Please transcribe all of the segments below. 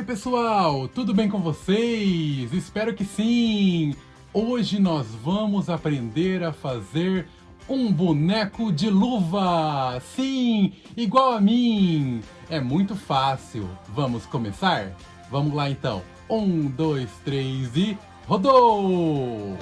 pessoal, tudo bem com vocês? Espero que sim! Hoje nós vamos aprender a fazer um boneco de luva! Sim, igual a mim! É muito fácil. Vamos começar? Vamos lá então. 1, 2, 3 e rodou!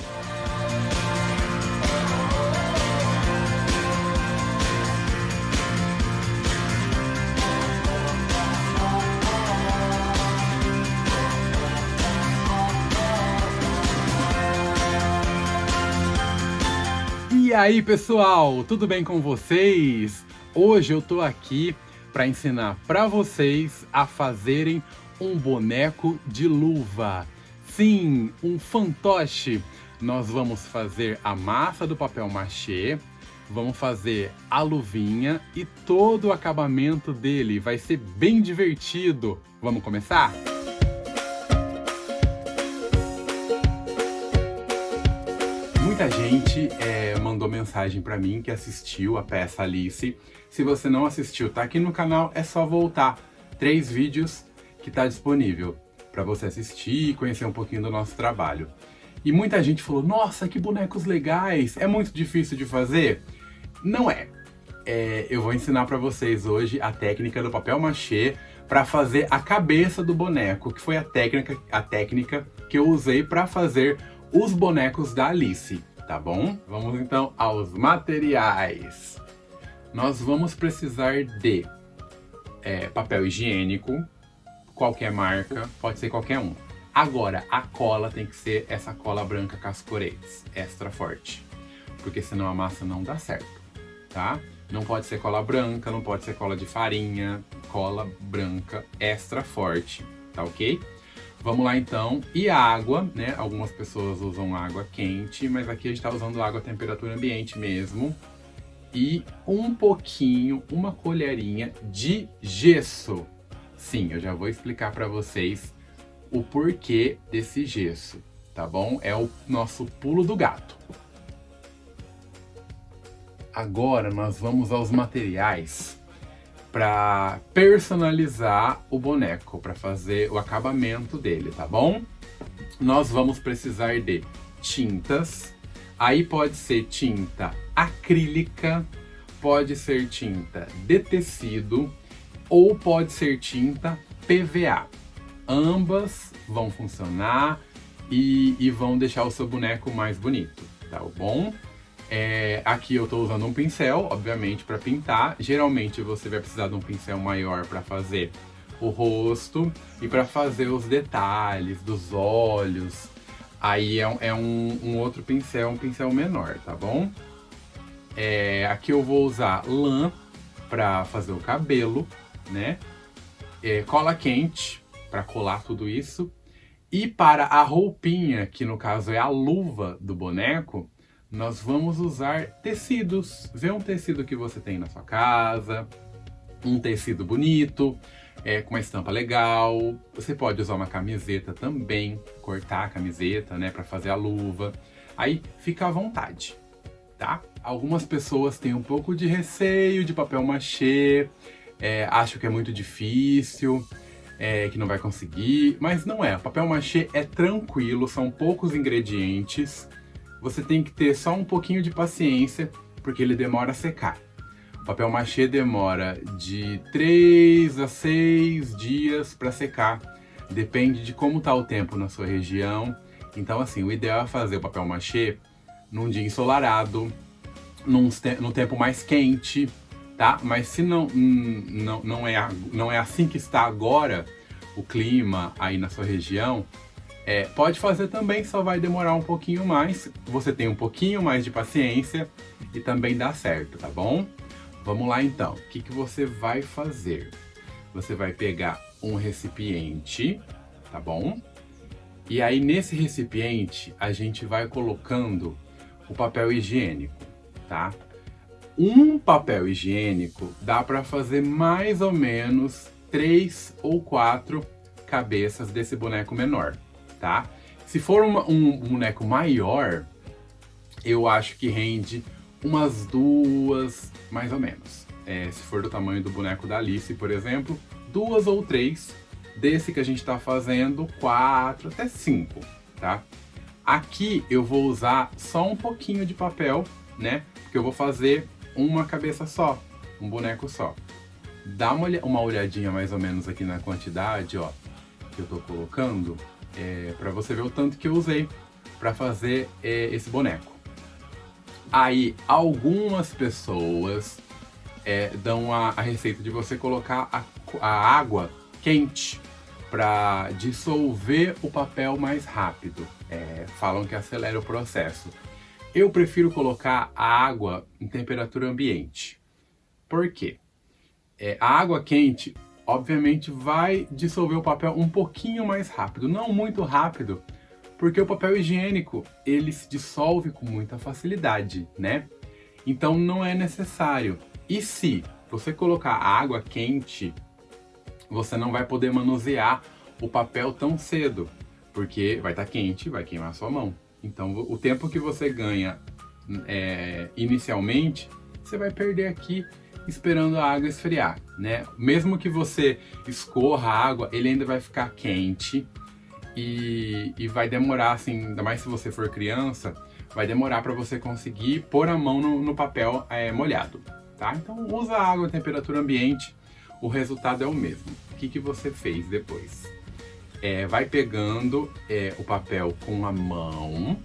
E aí pessoal, tudo bem com vocês? Hoje eu tô aqui para ensinar para vocês a fazerem um boneco de luva. Sim, um fantoche. Nós vamos fazer a massa do papel machê, vamos fazer a luvinha e todo o acabamento dele. Vai ser bem divertido. Vamos começar? Muita gente mandou mensagem pra mim que assistiu a peça Alice. Se você não assistiu, tá aqui no canal, é só voltar. 3 vídeos que tá disponível pra você assistir e conhecer um pouquinho do nosso trabalho. E muita gente falou, nossa, que bonecos legais, é muito difícil de fazer? Não é. Eu vou ensinar pra vocês hoje a técnica do papel machê pra fazer a cabeça do boneco, que foi a técnica que eu usei pra fazer os bonecos da Alice, tá bom? Vamos então aos materiais. Nós vamos precisar de papel higiênico, qualquer marca, pode ser qualquer um. Agora, a cola tem que ser essa cola branca Cascorex, extra forte, porque senão a massa não dá certo, tá? Não pode ser cola branca, não pode ser cola de farinha, cola branca extra forte, tá ok? Vamos lá então, e a água, né? Algumas pessoas usam água quente, mas aqui a gente tá usando água a temperatura ambiente mesmo. E um pouquinho, uma colherinha de gesso. Sim, eu já vou explicar pra vocês o porquê desse gesso, tá bom? É o nosso pulo do gato. Agora nós vamos aos materiais para personalizar o boneco, para fazer o acabamento dele, tá bom? Nós vamos precisar de tintas, aí pode ser tinta acrílica, pode ser tinta de tecido ou pode ser tinta PVA. Ambas vão funcionar e vão deixar o seu boneco mais bonito, tá bom? Aqui eu estou usando um pincel, obviamente, para pintar. Geralmente você vai precisar de um pincel maior para fazer o rosto e para fazer os detalhes dos olhos. Aí é um outro pincel, um pincel menor, tá bom? Aqui eu vou usar lã para fazer o cabelo, né? Cola quente para colar tudo isso. E para a roupinha, que no caso é a luva do boneco, nós vamos usar tecidos. Vê um tecido que você tem na sua casa, um tecido bonito, com uma estampa legal. Você pode usar uma camiseta também, cortar a camiseta, né, para fazer a luva. Aí fica à vontade, tá? Algumas pessoas têm um pouco de receio de papel machê, acham que é muito difícil, que não vai conseguir, mas não é. O papel machê é tranquilo, são poucos ingredientes. Você tem que ter só um pouquinho de paciência, porque ele demora a secar. O papel machê demora de 3 a 6 dias para secar. Depende de como está o tempo na sua região. Então, assim, o ideal é fazer o papel machê num dia ensolarado, num tempo mais quente, tá? Mas se não é assim que está agora o clima aí na sua região, pode fazer também, só vai demorar um pouquinho mais. Você tem um pouquinho mais de paciência e também dá certo, tá bom? Vamos lá então. O que você vai fazer? Você vai pegar um recipiente, tá bom? E aí nesse recipiente a gente vai colocando o papel higiênico, tá? Um papel higiênico dá para fazer mais ou menos 3 ou 4 cabeças desse boneco menor. Tá? Se for um boneco maior, eu acho que rende umas 2, mais ou menos. Se for do tamanho do boneco da Alice, por exemplo, 2 ou 3 desse que a gente está fazendo 4 até 5, tá? Aqui eu vou usar só um pouquinho de papel, né? Porque eu vou fazer uma cabeça só, um boneco só. Dá uma olhadinha mais ou menos aqui na quantidade, ó, que eu tô colocando, para você ver o tanto que eu usei para fazer esse boneco. Aí, algumas pessoas dão a receita de você colocar a água quente para dissolver o papel mais rápido. Falam que acelera o processo. Eu prefiro colocar a água em temperatura ambiente. Por quê? A água quente, obviamente, vai dissolver o papel um pouquinho mais rápido. Não muito rápido, porque o papel higiênico, ele se dissolve com muita facilidade, né? Então não é necessário. E se você colocar a água quente, você não vai poder manusear o papel tão cedo, porque vai estar quente, vai queimar a sua mão. Então o tempo que você ganha inicialmente, você vai perder aqui esperando a água esfriar, né? Mesmo que você escorra a água, ele ainda vai ficar quente e vai demorar, assim, ainda mais se você for criança, vai demorar para você conseguir pôr a mão no papel molhado, tá? Então usa a água em temperatura ambiente, o resultado é o mesmo. O que você fez depois? Vai pegando o papel com a mão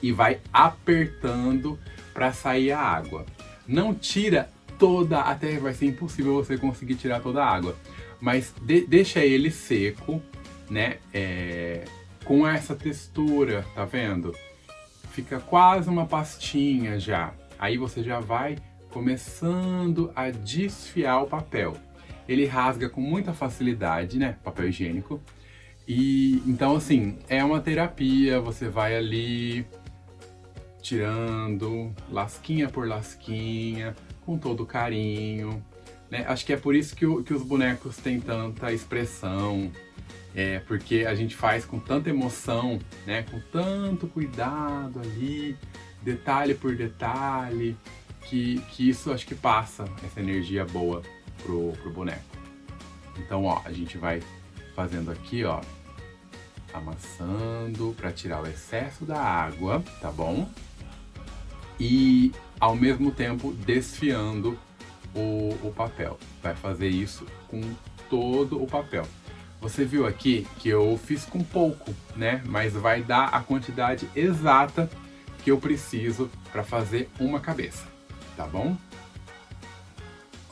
e vai apertando para sair a água. Não tira toda, até vai ser impossível você conseguir tirar toda a água, mas deixa ele seco, né? Com essa textura, tá vendo? Fica quase uma pastinha já. Aí você já vai começando a desfiar o papel. Ele rasga com muita facilidade, né? Papel higiênico. E então, assim, é uma terapia. Você vai ali tirando lasquinha por lasquinha, com todo carinho, né? Acho que é por isso que os bonecos têm tanta expressão, porque a gente faz com tanta emoção, né? Com tanto cuidado ali, detalhe por detalhe, que isso acho que passa essa energia boa pro boneco. Então, ó, a gente vai fazendo aqui, ó, amassando para tirar o excesso da água, tá bom? E ao mesmo tempo desfiando o papel. Vai fazer isso com todo o papel. Você viu aqui que eu fiz com pouco, né? Mas vai dar a quantidade exata que eu preciso para fazer uma cabeça, tá bom?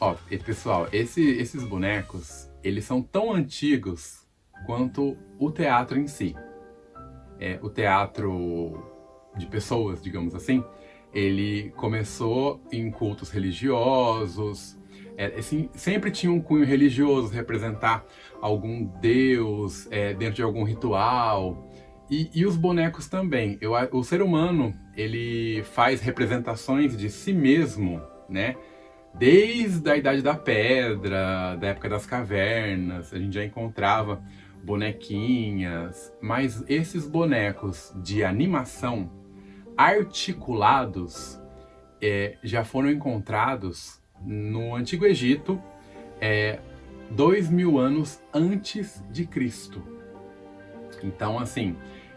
Ó, e pessoal, esses bonecos, eles são tão antigos quanto o teatro em si. O teatro de pessoas, digamos assim, ele começou em cultos religiosos, assim, sempre tinha um cunho religioso, representar algum deus dentro de algum ritual. E os bonecos também. O ser humano, ele faz representações de si mesmo, né? Desde a Idade da Pedra, da época das cavernas, a gente já encontrava bonequinhas. Mas esses bonecos de animação articulados já foram encontrados no Antigo Egito 2000 anos antes de Cristo. Então, assim,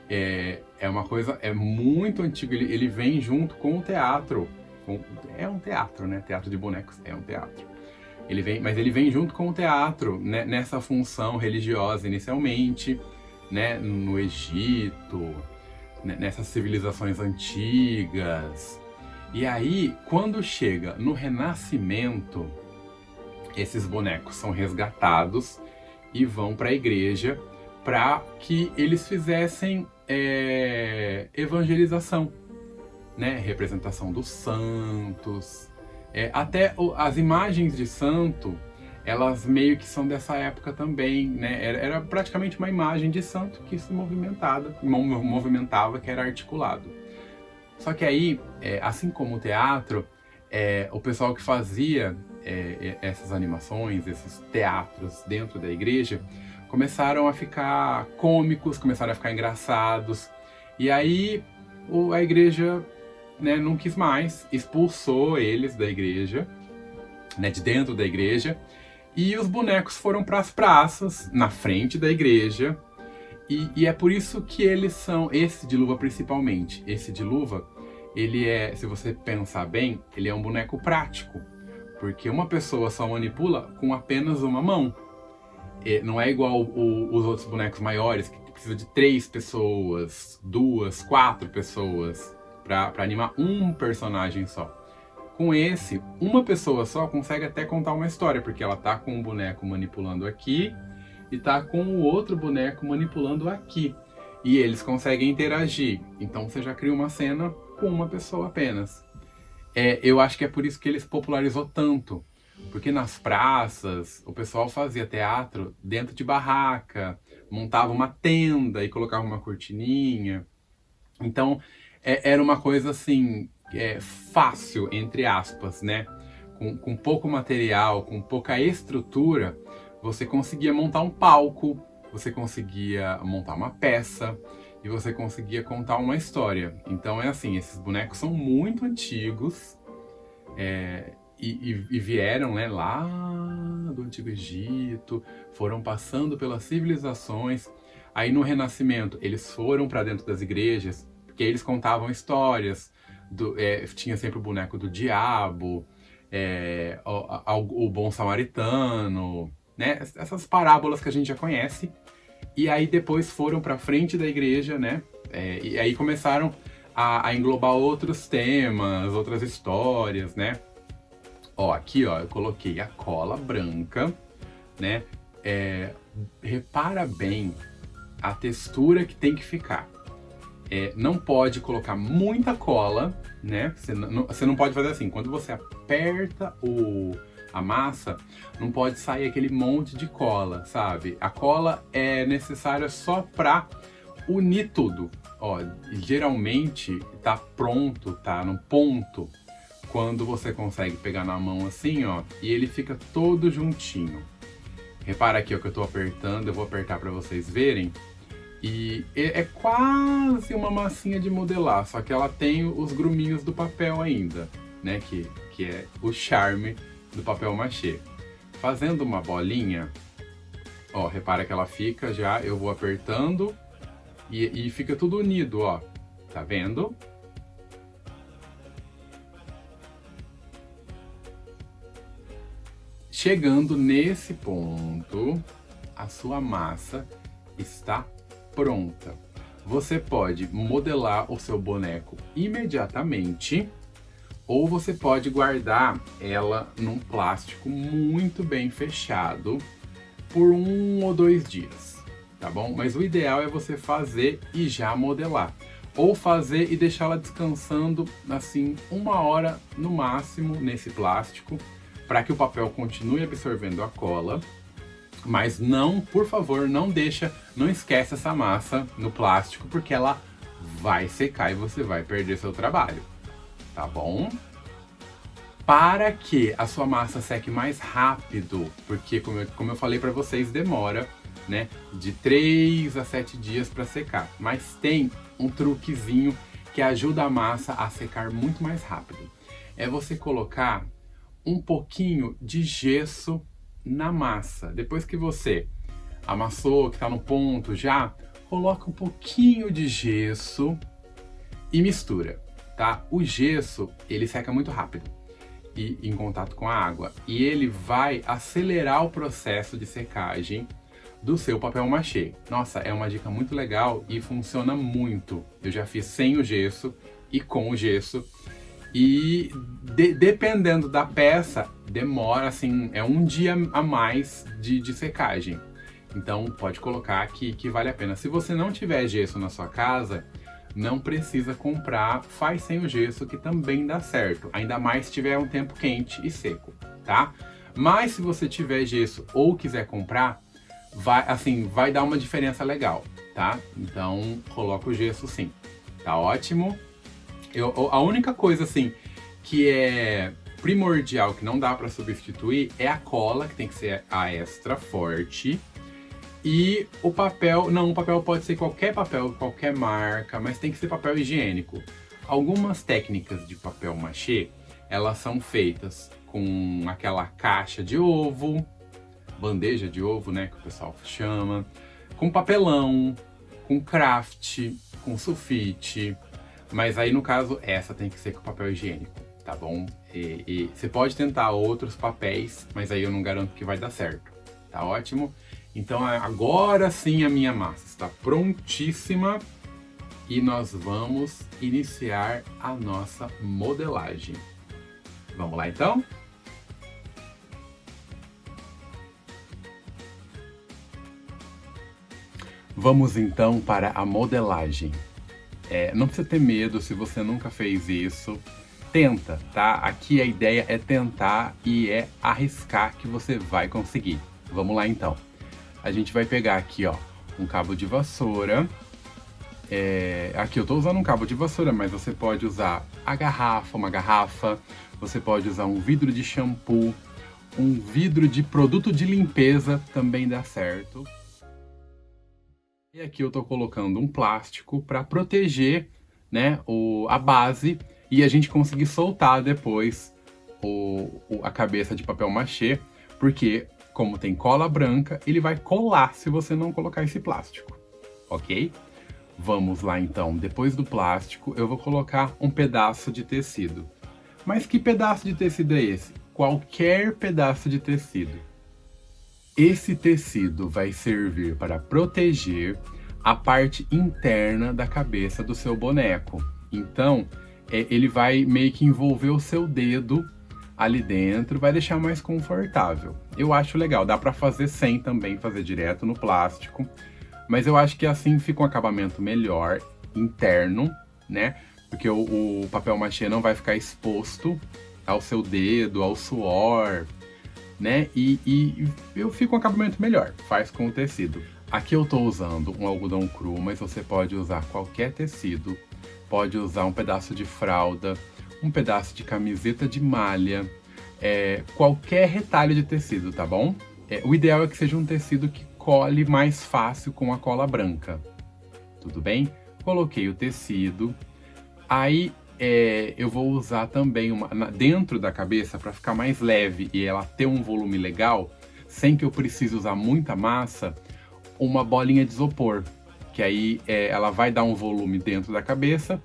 é uma coisa, muito antigo. Ele vem junto com o teatro. É um teatro, né? Teatro de bonecos é um teatro. Mas ele vem junto com o teatro, né? Nessa função religiosa inicialmente, né? No Egito, nessas civilizações antigas. E aí, quando chega no Renascimento, esses bonecos são resgatados e vão para a igreja para que eles fizessem evangelização, né? Representação dos santos. Até as imagens de santo, elas meio que são dessa época também, né? Era praticamente uma imagem de santo que se movimentava, que era articulado. Só que aí, assim como o teatro, o pessoal que fazia essas animações, esses teatros dentro da igreja, começaram a ficar cômicos, começaram a ficar engraçados. E aí a igreja, né, não quis mais, expulsou eles da igreja, né, de dentro da igreja, E os bonecos foram para as praças, na frente da igreja. E é por isso que eles são, esse de luva principalmente, esse de luva, ele é, se você pensar bem, ele é um boneco prático. Porque uma pessoa só manipula com apenas uma mão. Não é igual os outros bonecos maiores, que precisa de 3 pessoas, 2, 4 pessoas para animar um personagem só. Com esse, uma pessoa só consegue até contar uma história, porque ela tá com um boneco manipulando aqui e tá com o outro boneco manipulando aqui. E eles conseguem interagir. Então você já cria uma cena com uma pessoa apenas. Eu acho que é por isso que eles popularizou tanto. Porque nas praças, o pessoal fazia teatro dentro de barraca, montava uma tenda e colocava uma cortininha. Então, era uma coisa assim, fácil, entre aspas, né? Com pouco material, com pouca estrutura, você conseguia montar um palco, você conseguia montar uma peça e você conseguia contar uma história. Então é assim, esses bonecos são muito antigos e vieram, né, lá do Antigo Egito, foram passando pelas civilizações. Aí no Renascimento eles foram para dentro das igrejas, porque eles contavam histórias. Tinha sempre o boneco do diabo, o bom samaritano, né? Essas parábolas que a gente já conhece. E aí depois foram para frente da igreja, né? E aí começaram a englobar outros temas, outras histórias, né? Aqui, eu coloquei a cola branca, né? Repara bem a textura que tem que ficar. Não pode colocar muita cola, né? Você não pode fazer assim. Quando você aperta a massa, não pode sair aquele monte de cola, sabe? A cola é necessária só para unir tudo. Geralmente tá pronto, tá no ponto, quando você consegue pegar na mão assim, e ele fica todo juntinho. Repara aqui, que eu tô apertando, eu vou apertar para vocês verem. E é quase uma massinha de modelar, só que ela tem os gruminhos do papel ainda, né? Que é o charme do papel machê. Fazendo uma bolinha, repara que ela fica já, eu vou apertando e fica tudo unido, tá vendo? Chegando nesse ponto, a sua massa está pronta. Você pode modelar o seu boneco imediatamente ou você pode guardar ela num plástico muito bem fechado por 1 ou 2 dias, tá bom? Mas o ideal é você fazer e já modelar. Ou fazer e deixá-la descansando assim 1 hora no máximo nesse plástico, para que o papel continue absorvendo a cola. Mas não, por favor, não esquece essa massa no plástico, porque ela vai secar e você vai perder seu trabalho, tá bom? Para que a sua massa seque mais rápido, porque como eu falei para vocês, demora, né, de 3 a 7 dias para secar. Mas tem um truquezinho que ajuda a massa a secar muito mais rápido. É você colocar um pouquinho de gesso na massa. Depois que você amassou, que está no ponto já, coloca um pouquinho de gesso e mistura, tá? O gesso, ele seca muito rápido e em contato com a água, e ele vai acelerar o processo de secagem do seu papel machê. Nossa, é uma dica muito legal e funciona muito. Eu já fiz sem o gesso e com o gesso. E dependendo da peça, demora assim, 1 dia a mais de secagem. Então pode colocar que vale a pena. Se você não tiver gesso na sua casa, não precisa comprar, faz sem o gesso que também dá certo. Ainda mais se tiver um tempo quente e seco, tá? Mas se você tiver gesso ou quiser comprar, vai dar uma diferença legal, tá? Então coloca o gesso sim, tá ótimo. A única coisa assim que é primordial, que não dá para substituir, é a cola, que tem que ser a extra forte. E o papel, o papel pode ser qualquer papel, qualquer marca, mas tem que ser papel higiênico. Algumas técnicas de papel machê, elas são feitas com aquela caixa de ovo, bandeja de ovo, né, que o pessoal chama, com papelão, com craft, com sulfite, mas aí no caso essa tem que ser com papel higiênico, tá bom? E você pode tentar outros papéis, mas aí eu não garanto que vai dar certo, tá ótimo? Então agora sim a minha massa está prontíssima e nós vamos iniciar a nossa modelagem. Vamos lá então? Vamos então para a modelagem. Não precisa ter medo se você nunca fez isso. Tenta, tá? Aqui a ideia é tentar e é arriscar que você vai conseguir. Vamos lá então. A gente vai pegar aqui, ó, um cabo de vassoura. Aqui eu tô usando um cabo de vassoura, mas você pode usar uma garrafa. Você pode usar um vidro de shampoo, um vidro de produto de limpeza, também dá certo. E aqui eu tô colocando um plástico para proteger, né, a base e a gente conseguir soltar depois a cabeça de papel machê, porque como tem cola branca, ele vai colar se você não colocar esse plástico, ok? Vamos lá então, depois do plástico eu vou colocar um pedaço de tecido. Mas que pedaço de tecido é esse? Qualquer pedaço de tecido. Esse tecido vai servir para proteger a parte interna da cabeça do seu boneco. Então, ele vai meio que envolver o seu dedo ali dentro, vai deixar mais confortável. Eu acho legal, dá para fazer sem também, fazer direto no plástico. Mas eu acho que assim fica um acabamento melhor, interno, né? Porque o papel machê não vai ficar exposto ao seu dedo, ao suor, né? E eu fico um acabamento melhor, faz com o tecido. Aqui eu tô usando um algodão cru, mas você pode usar qualquer tecido. Pode usar um pedaço de fralda, um pedaço de camiseta de malha, qualquer retalho de tecido, tá bom? O ideal é que seja um tecido que cole mais fácil com a cola branca. Tudo bem? Coloquei o tecido. Aí eu vou usar também dentro da cabeça para ficar mais leve e ela ter um volume legal, sem que eu precise usar muita massa, uma bolinha de isopor, que aí ela vai dar um volume dentro da cabeça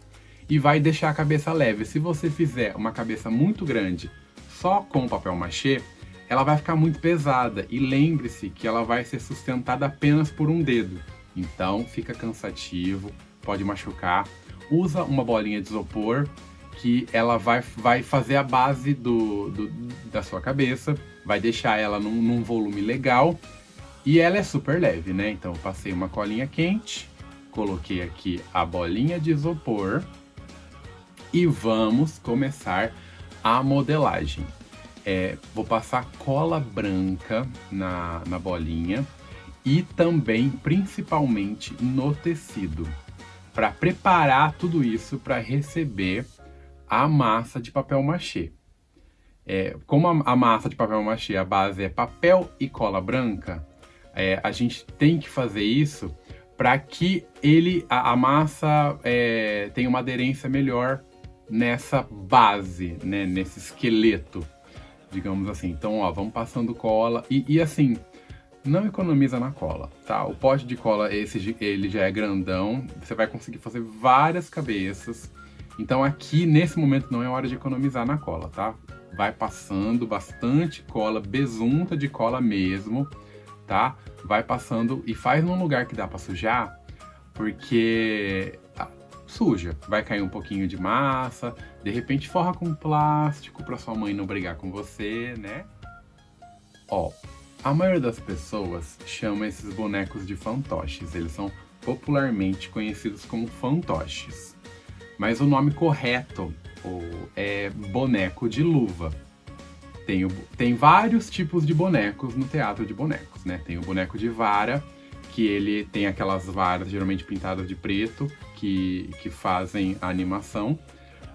e vai deixar a cabeça leve. Se você fizer uma cabeça muito grande só com papel machê, ela vai ficar muito pesada e lembre-se que ela vai ser sustentada apenas por um dedo. Então fica cansativo, pode machucar. Usa uma bolinha de isopor que ela vai fazer a base da sua cabeça, vai deixar ela num volume legal e ela é super leve, né? Então eu passei uma colinha quente, coloquei aqui a bolinha de isopor e vamos começar a modelagem. Vou passar cola branca na bolinha e também, principalmente, no tecido, para preparar tudo isso para receber a massa de papel machê. Como a massa de papel machê, a base é papel e cola branca, a gente tem que fazer isso para que a massa tenha uma aderência melhor nessa base, né, nesse esqueleto, digamos assim. Então, ó, vamos passando cola e assim, não economiza na cola, tá? O pote de cola, ele já é grandão, você vai conseguir fazer várias cabeças. Então aqui, nesse momento, não é hora de economizar na cola, tá? Vai passando bastante cola, besunta de cola mesmo, tá? Vai passando e faz num lugar que dá pra sujar, porque suja, vai cair um pouquinho de massa, de repente forra com plástico pra sua mãe não brigar com você, né? Ó, a maioria das pessoas chama esses bonecos de fantoches, eles são popularmente conhecidos como fantoches. Mas o nome correto é boneco de luva. Tem vários tipos de bonecos no teatro de bonecos, né? Tem o boneco de vara, que ele tem aquelas varas geralmente pintadas de preto, que fazem a animação.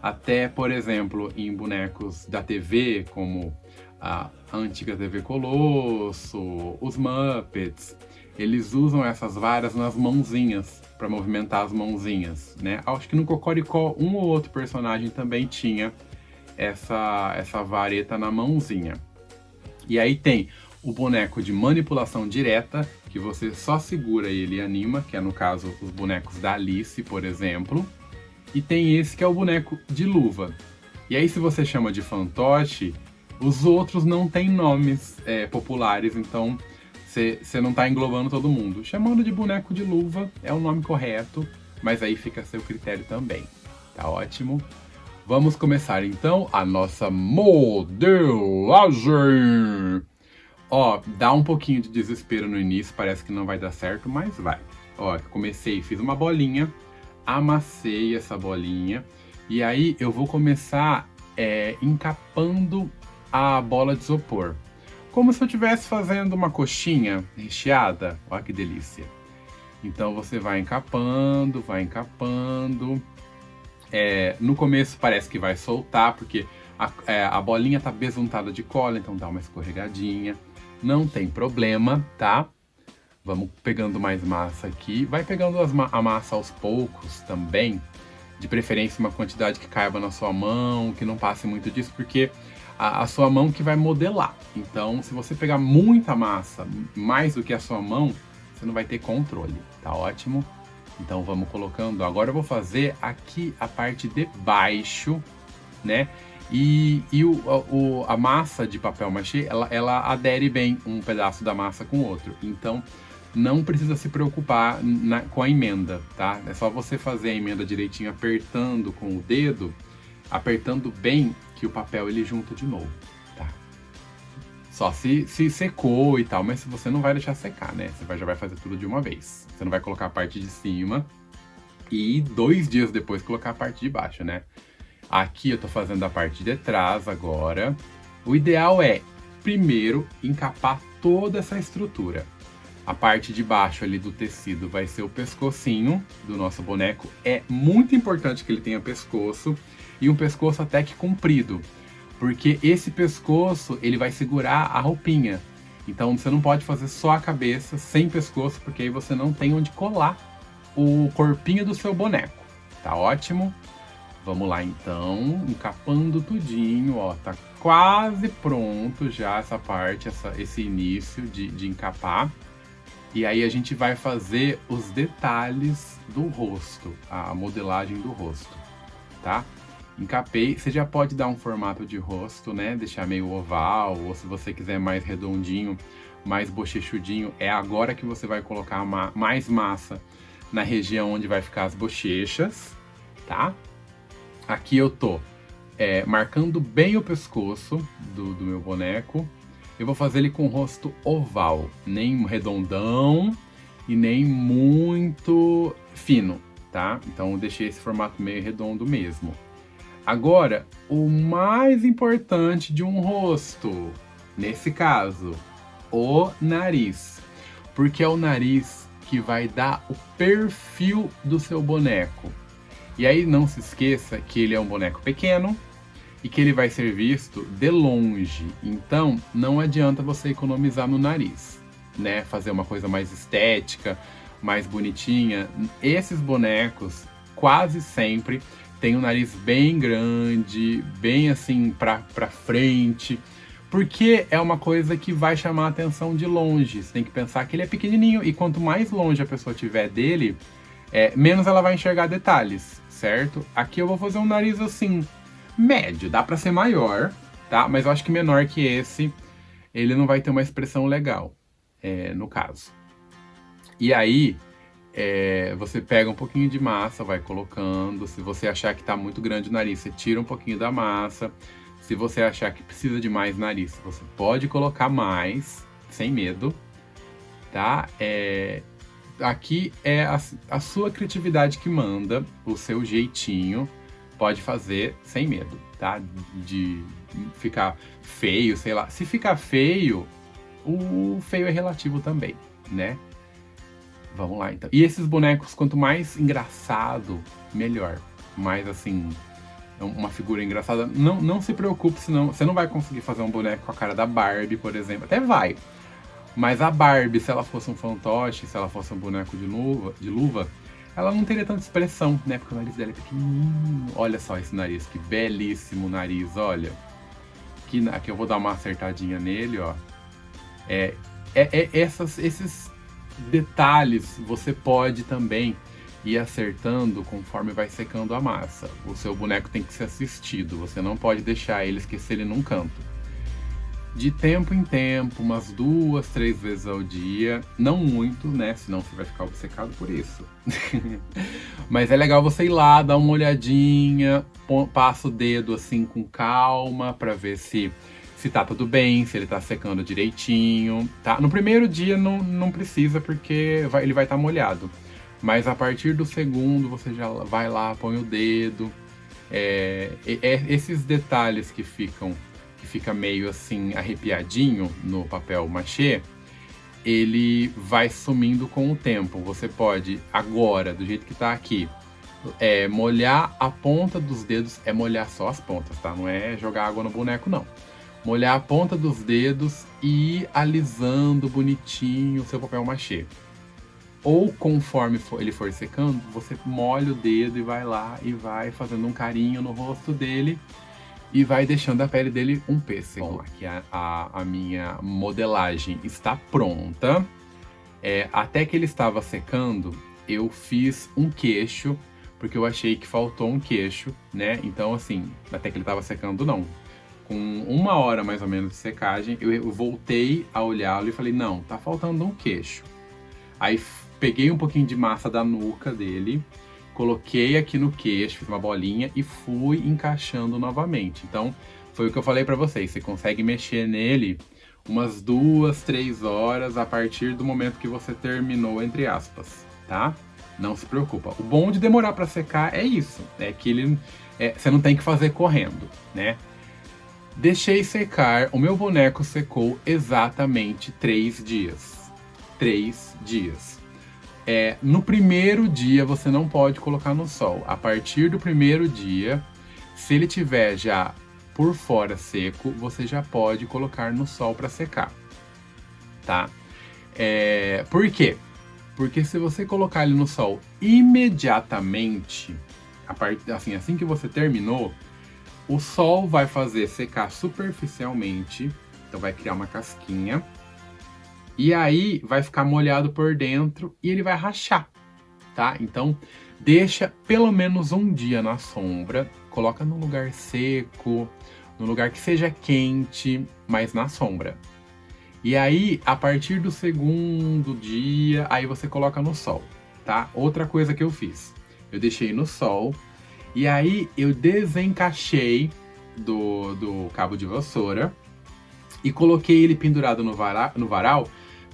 Até, por exemplo, em bonecos da TV, como a antiga TV Colosso, os Muppets, eles usam essas varas nas mãozinhas, para movimentar as mãozinhas, né? Acho que no Cocoricó um ou outro personagem também tinha essa vareta na mãozinha. E aí tem o boneco de manipulação direta, que você só segura ele e anima, que é no caso os bonecos da Alice, por exemplo. E tem esse que é o boneco de luva. E aí se você chama de fantoche, os outros não têm nomes populares, então você não está englobando todo mundo. Chamando de boneco de luva é o nome correto, mas aí fica a seu critério também. Tá ótimo? Vamos começar então a nossa modelagem. Ó, dá um pouquinho de desespero no início, parece que não vai dar certo, mas vai. Ó, comecei, fiz uma bolinha, amassei essa bolinha, e aí eu vou começar encapando a bola de isopor. Como se eu estivesse fazendo uma coxinha recheada. Olha que delícia. Então você vai encapando, vai encapando. No começo parece que vai soltar, porque a bolinha tá besuntada de cola, então dá uma escorregadinha. Não tem problema, tá? Vamos pegando mais massa aqui. Vai pegando a massa aos poucos também. De preferência uma quantidade que caiba na sua mão, que não passe muito disso, porque a sua mão que vai modelar. Então, se você pegar muita massa, mais do que a sua mão, você não vai ter controle, tá ótimo? Então vamos colocando. Agora eu vou fazer aqui a parte de baixo, né? E a massa de papel machê, ela adere bem um pedaço da massa com o outro. Então não precisa se preocupar com a emenda, tá? É só você fazer a emenda direitinho, apertando com o dedo, apertando bem, que o papel ele junta de novo, tá? Só se secou e tal, mas você não vai deixar secar, né? Você já vai fazer tudo de uma vez. Você não vai colocar a parte de cima e 2 dias depois colocar a parte de baixo, né? Aqui eu tô fazendo a parte de trás agora. O ideal é, primeiro, encapar toda essa estrutura. A parte de baixo ali do tecido vai ser o pescocinho do nosso boneco. É muito importante que ele tenha pescoço e um pescoço até que comprido, porque esse pescoço ele vai segurar a roupinha. Então você não pode fazer só a cabeça sem pescoço, porque aí você não tem onde colar o corpinho do seu boneco. Tá ótimo? Vamos lá então, encapando tudinho, ó, tá quase pronto já essa parte, esse início de encapar. E aí a gente vai fazer os detalhes do rosto, a modelagem do rosto, tá? Encapei, você já pode dar um formato de rosto, né? Deixar meio oval, ou se você quiser mais redondinho, mais bochechudinho, é agora que você vai colocar mais massa na região onde vai ficar as bochechas, tá? Aqui eu tô marcando bem o pescoço do meu boneco. Eu vou fazer ele com o rosto oval, nem redondão e nem muito fino, tá? Então eu deixei esse formato meio redondo mesmo. Agora, o mais importante de um rosto, nesse caso, o nariz. Porque é o nariz que vai dar o perfil do seu boneco. E aí não se esqueça que ele é um boneco pequeno e que ele vai ser visto de longe. Então não adianta você economizar no nariz, né? Fazer uma coisa mais estética, mais bonitinha. Esses bonecos quase sempre têm um nariz bem grande, bem assim pra frente, porque é uma coisa que vai chamar a atenção de longe. Você tem que pensar que ele é pequenininho e quanto mais longe a pessoa tiver dele, menos ela vai enxergar detalhes, certo? Aqui eu vou fazer um nariz assim, médio, dá pra ser maior, tá? Mas eu acho que menor que esse, ele não vai ter uma expressão legal, no caso. E aí, você pega um pouquinho de massa, vai colocando. Se você achar que tá muito grande o nariz, você tira um pouquinho da massa. Se você achar que precisa de mais nariz, você pode colocar mais, sem medo, tá? Aqui é a sua criatividade que manda, o seu jeitinho. Pode fazer sem medo, tá? De ficar feio, sei lá. Se ficar feio, o feio é relativo também, né? Vamos lá, então. E esses bonecos, quanto mais engraçado, melhor. Mais, assim, uma figura engraçada. Não se preocupe, senão você não vai conseguir fazer um boneco com a cara da Barbie, por exemplo. Até vai. Mas a Barbie, se ela fosse um fantoche, se ela fosse um boneco de luva, ela não teria tanta expressão, né? Porque o nariz dela é pequenininho. Olha só esse nariz, que belíssimo nariz, olha. Aqui eu vou dar uma acertadinha nele, ó. Esses detalhes você pode também ir acertando conforme vai secando a massa. O seu boneco tem que ser assistido, você não pode deixar ele esquecer ele num canto. De tempo em tempo, umas 2, 3 vezes ao dia, não muito, né? Senão você vai ficar obcecado por isso. Mas é legal você ir lá, dar uma olhadinha, passa o dedo assim com calma pra ver se tá tudo bem, se ele tá secando direitinho, tá? No primeiro dia não precisa porque ele vai estar molhado. Mas a partir do segundo você já vai lá, põe o dedo. Esses detalhes que fica meio assim arrepiadinho no papel machê, ele vai sumindo com o tempo. Você pode agora, do jeito que tá aqui, molhar a ponta dos dedos, molhar só as pontas, tá? Não é jogar água no boneco, não. Molhar a ponta dos dedos e ir alisando bonitinho o seu papel machê. Ou conforme ele for secando, você molha o dedo e vai lá e vai fazendo um carinho no rosto dele e vai deixando a pele dele um pêssego. Bom, aqui a minha modelagem está pronta. Até que ele estava secando, eu fiz um queixo, porque eu achei que faltou um queixo, né? Então, assim, até que ele estava secando, não. Com 1 hora mais ou menos de secagem, eu voltei a olhá-lo e falei, não, tá faltando um queixo. Aí peguei um pouquinho de massa da nuca dele, coloquei aqui no queixo, fiz uma bolinha e fui encaixando novamente. Então, foi o que eu falei pra vocês, você consegue mexer nele umas 2, 3 horas a partir do momento que você terminou, entre aspas, tá? Não se preocupa. O bom de demorar pra secar é isso, que você não tem que fazer correndo, né? Deixei secar, o meu boneco secou exatamente 3 dias. 3 dias. No primeiro dia você não pode colocar no sol. A partir do primeiro dia, se ele tiver já por fora seco, você já pode colocar no sol para secar, tá? Por quê? Porque se você colocar ele no sol imediatamente, assim que você terminou, o sol vai fazer secar superficialmente, então vai criar uma casquinha. E aí vai ficar molhado por dentro e ele vai rachar, tá? Então deixa pelo menos um dia na sombra, coloca num lugar seco, num lugar que seja quente, mas na sombra. E aí, a partir do segundo dia, aí você coloca no sol, tá? Outra coisa que eu fiz, eu deixei no sol e aí eu desencaixei do cabo de vassoura e coloquei ele pendurado no varal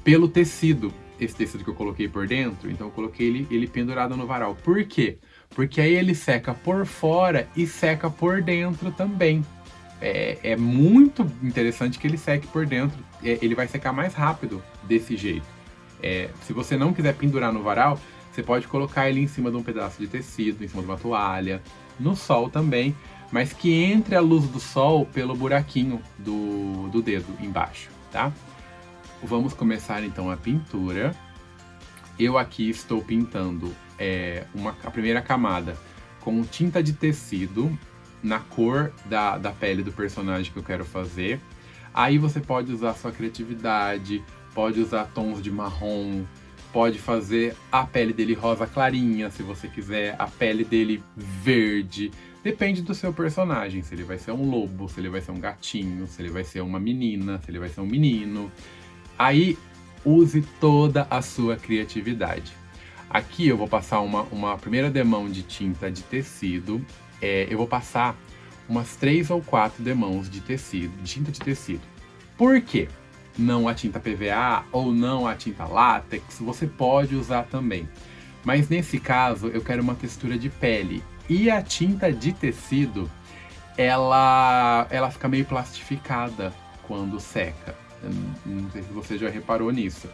pelo tecido, esse tecido que eu coloquei por dentro, então eu coloquei ele pendurado no varal. Por quê? Porque aí ele seca por fora e seca por dentro também. É muito interessante que ele seque por dentro, ele vai secar mais rápido desse jeito. Se você não quiser pendurar no varal, você pode colocar ele em cima de um pedaço de tecido, em cima de uma toalha, no sol também, mas que entre a luz do sol pelo buraquinho do dedo embaixo, tá? Vamos começar então a pintura. Eu aqui estou pintando a primeira camada com tinta de tecido na cor da pele do personagem que eu quero fazer. Aí você pode usar sua criatividade, pode usar tons de marrom, pode fazer a pele dele rosa clarinha, se você quiser, a pele dele verde. Depende do seu personagem, se ele vai ser um lobo, se ele vai ser um gatinho, se ele vai ser uma menina, se ele vai ser um menino. Aí, use toda a sua criatividade. Aqui eu vou passar uma primeira demão de tinta de tecido. Eu vou passar umas 3 ou 4 demãos de tinta de tecido. Por quê? Não a tinta PVA ou não a tinta látex, você pode usar também. Mas nesse caso, eu quero uma textura de pele. E a tinta de tecido, ela fica meio plastificada quando seca. Não sei se você já reparou nisso.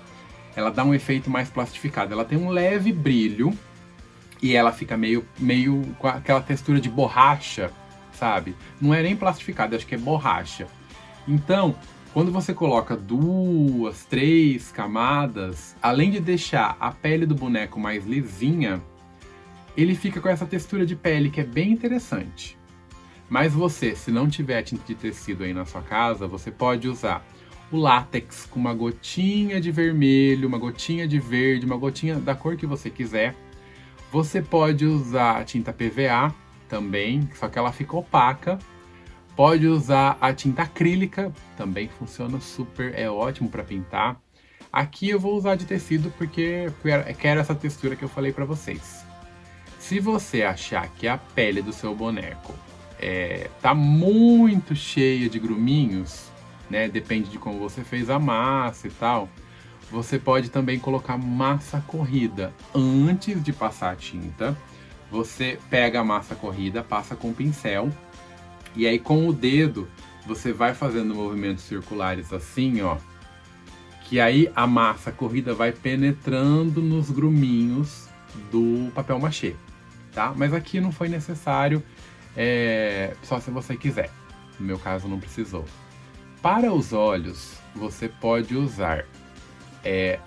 Ela dá um efeito mais plastificado. Ela tem um leve brilho e ela fica meio com aquela textura de borracha, sabe? Não é nem plastificada, acho que é borracha. Então, quando você coloca 2, 3 camadas, além de deixar a pele do boneco mais lisinha, ele fica com essa textura de pele que é bem interessante. Mas você, se não tiver tinta de tecido aí na sua casa, você pode usar o látex com uma gotinha de vermelho, uma gotinha de verde, uma gotinha da cor que você quiser. Você pode usar a tinta PVA também, só que ela fica opaca. Pode usar a tinta acrílica, também funciona super, é ótimo para pintar. Aqui eu vou usar de tecido porque quero essa textura que eu falei para vocês. Se você achar que a pele do seu boneco tá muito cheia de gruminhos, né? Depende de como você fez a massa e tal. Você pode também colocar massa corrida antes de passar a tinta. Você pega a massa corrida, passa com o pincel e aí com o dedo você vai fazendo movimentos circulares assim, ó. Que aí a massa corrida vai penetrando nos gruminhos do papel machê, tá? Mas aqui não foi necessário, só se você quiser. No meu caso não precisou. Para os olhos, você pode usar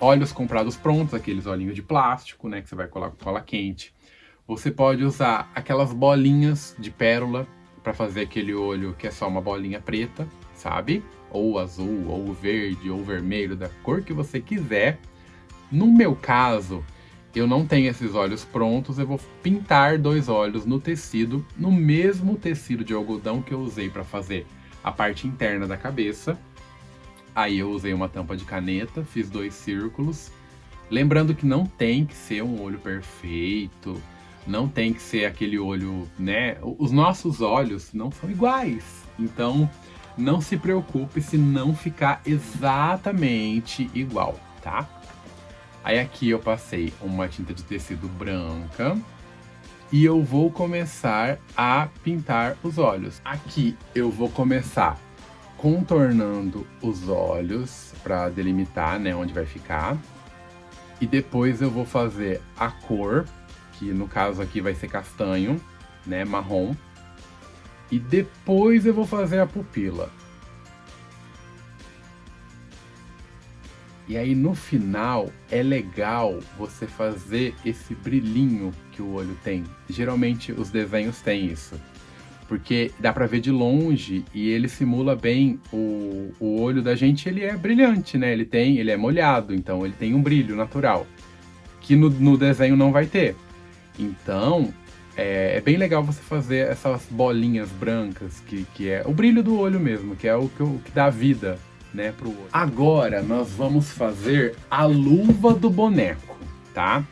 olhos comprados prontos, aqueles olhinhos de plástico, né, que você vai colar com cola quente. Você pode usar aquelas bolinhas de pérola para fazer aquele olho que é só uma bolinha preta, sabe? Ou azul, ou verde, ou vermelho, da cor que você quiser. No meu caso, eu não tenho esses olhos prontos, eu vou pintar 2 olhos no tecido, no mesmo tecido de algodão que eu usei para fazer a parte interna da cabeça. Aí eu usei uma tampa de caneta, fiz 2 círculos. Lembrando que não tem que ser um olho perfeito, não tem que ser aquele olho, né? Os nossos olhos não são iguais, então não se preocupe se não ficar exatamente igual, tá? Aí aqui eu passei uma tinta de tecido branca e eu vou começar a pintar os olhos. Aqui eu vou começar contornando os olhos para delimitar, né, onde vai ficar. E depois eu vou fazer a cor, que no caso aqui vai ser castanho, né, marrom. E depois eu vou fazer a pupila. E aí no final é legal você fazer esse brilhinho que o olho tem. Geralmente os desenhos têm isso. Porque dá pra ver de longe e ele simula bem o olho da gente, ele é brilhante, né? Ele é molhado, então ele tem um brilho natural, que no desenho não vai ter. Então, é bem legal você fazer essas bolinhas brancas, que é o brilho do olho mesmo, que é o que dá vida, né, pro olho. Agora nós vamos fazer a luva do boneco, tá?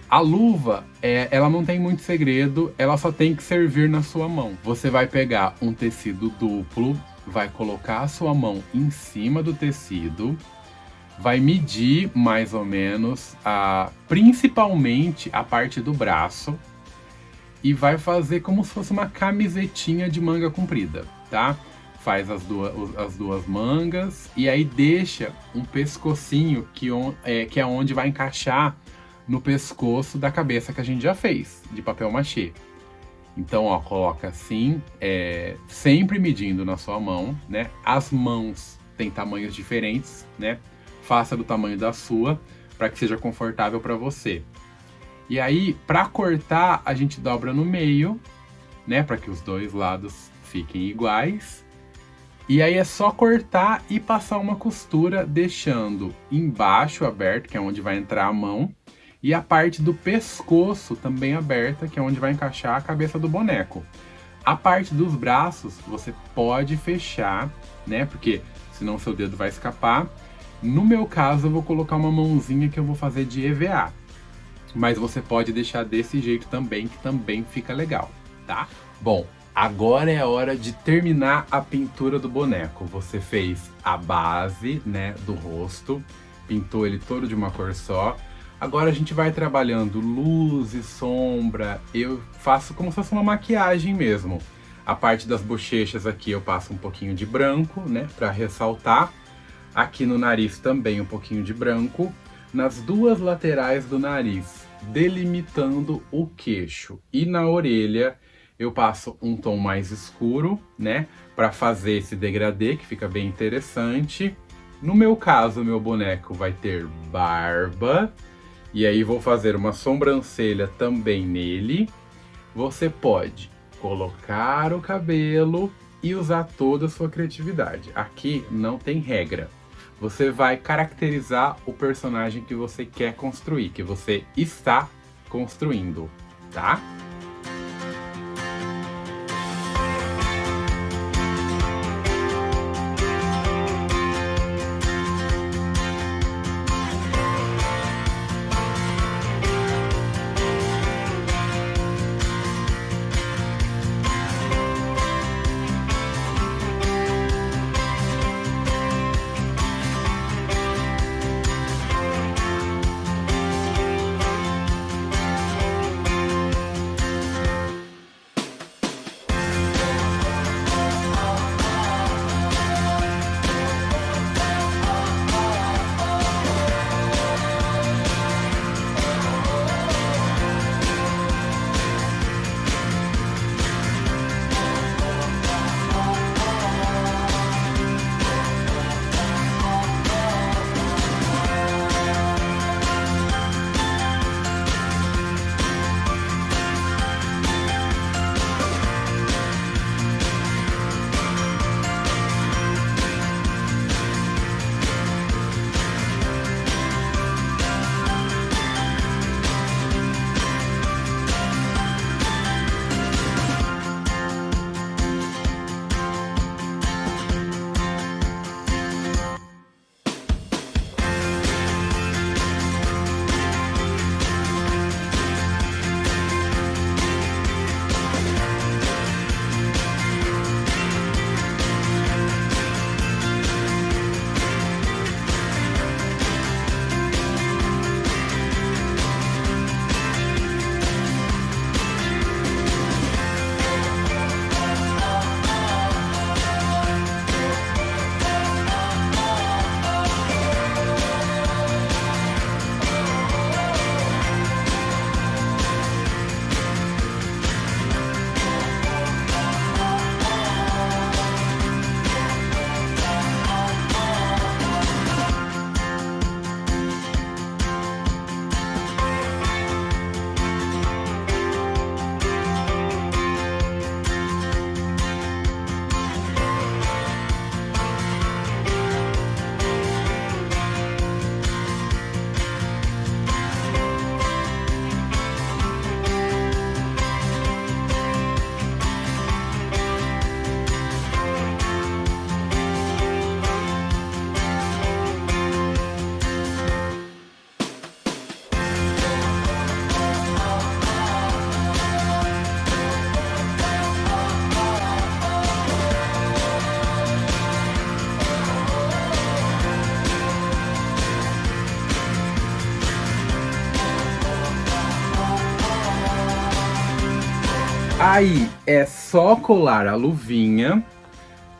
A luva, ela não tem muito segredo, ela só tem que servir na sua mão. Você vai pegar um tecido duplo, vai colocar a sua mão em cima do tecido, vai medir mais ou menos, principalmente a parte do braço, e vai fazer como se fosse uma camisetinha de manga comprida, tá? Faz as duas mangas e aí deixa um pescocinho que é onde vai encaixar no pescoço da cabeça que a gente já fez, de papel machê. Então, ó, coloca assim, sempre medindo na sua mão, né? As mãos têm tamanhos diferentes, né? Faça do tamanho da sua, para que seja confortável para você. E aí, para cortar, a gente dobra no meio, né? Para que os dois lados fiquem iguais. E aí é só cortar e passar uma costura, deixando embaixo aberto, que é onde vai entrar a mão, e a parte do pescoço também aberta, que é onde vai encaixar a cabeça do boneco. A parte dos braços você pode fechar, né? Porque senão seu dedo vai escapar. No meu caso, eu vou colocar uma mãozinha que eu vou fazer de EVA. Mas você pode deixar desse jeito também, que também fica legal, tá? Bom, agora é a hora de terminar a pintura do boneco. Você fez a base, né, do rosto, pintou ele todo de uma cor só. Agora a gente vai trabalhando luz e sombra. Eu faço como se fosse uma maquiagem mesmo. A parte das bochechas aqui eu passo um pouquinho de branco, né, para ressaltar. Aqui no nariz também um pouquinho de branco. Nas duas laterais do nariz, delimitando o queixo. E na orelha eu passo um tom mais escuro, né, para fazer esse degradê que fica bem interessante. No meu caso, o meu boneco vai ter barba. E aí vou fazer uma sobrancelha também nele. Você pode colocar o cabelo e usar toda a sua criatividade. Aqui não tem regra. você vai caracterizar o personagem que você quer construir, que você está construindo, tá? Aí é só colar a luvinha,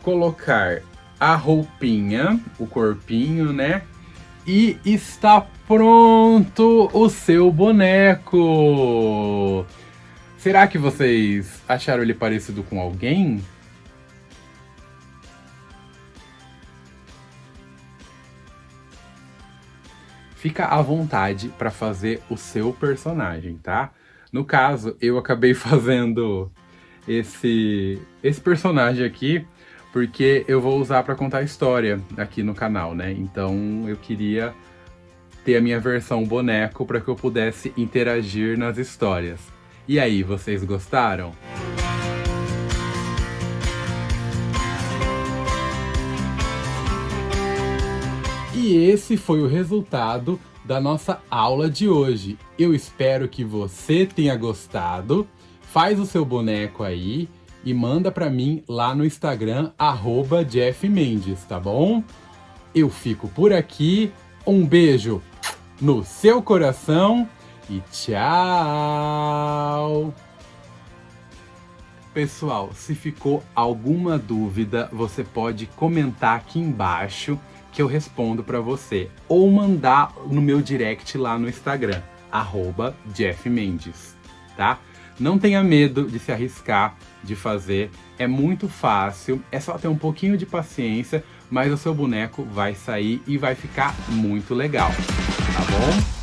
colocar a roupinha, o corpinho, né? E está pronto o seu boneco! Será que vocês acharam ele parecido com alguém? Fica à vontade para fazer o seu personagem, tá? No caso, eu acabei fazendo esse personagem aqui porque eu vou usar para contar história aqui no canal, né? Então eu queria ter a minha versão boneco para que eu pudesse interagir nas histórias. E aí, vocês gostaram? E esse foi o resultado da nossa aula de hoje. Eu espero que você tenha gostado. Faz o seu boneco aí e manda pra mim lá no Instagram, @JeffMendes, tá bom? Eu fico por aqui. Um beijo no seu coração e tchau! Pessoal, se ficou alguma dúvida, você pode comentar aqui embaixo que eu respondo para você, ou mandar no meu direct lá no Instagram, @JeffMendes, tá? Não tenha medo de se arriscar, de fazer, é muito fácil, é só ter um pouquinho de paciência, mas o seu boneco vai sair e vai ficar muito legal, tá bom?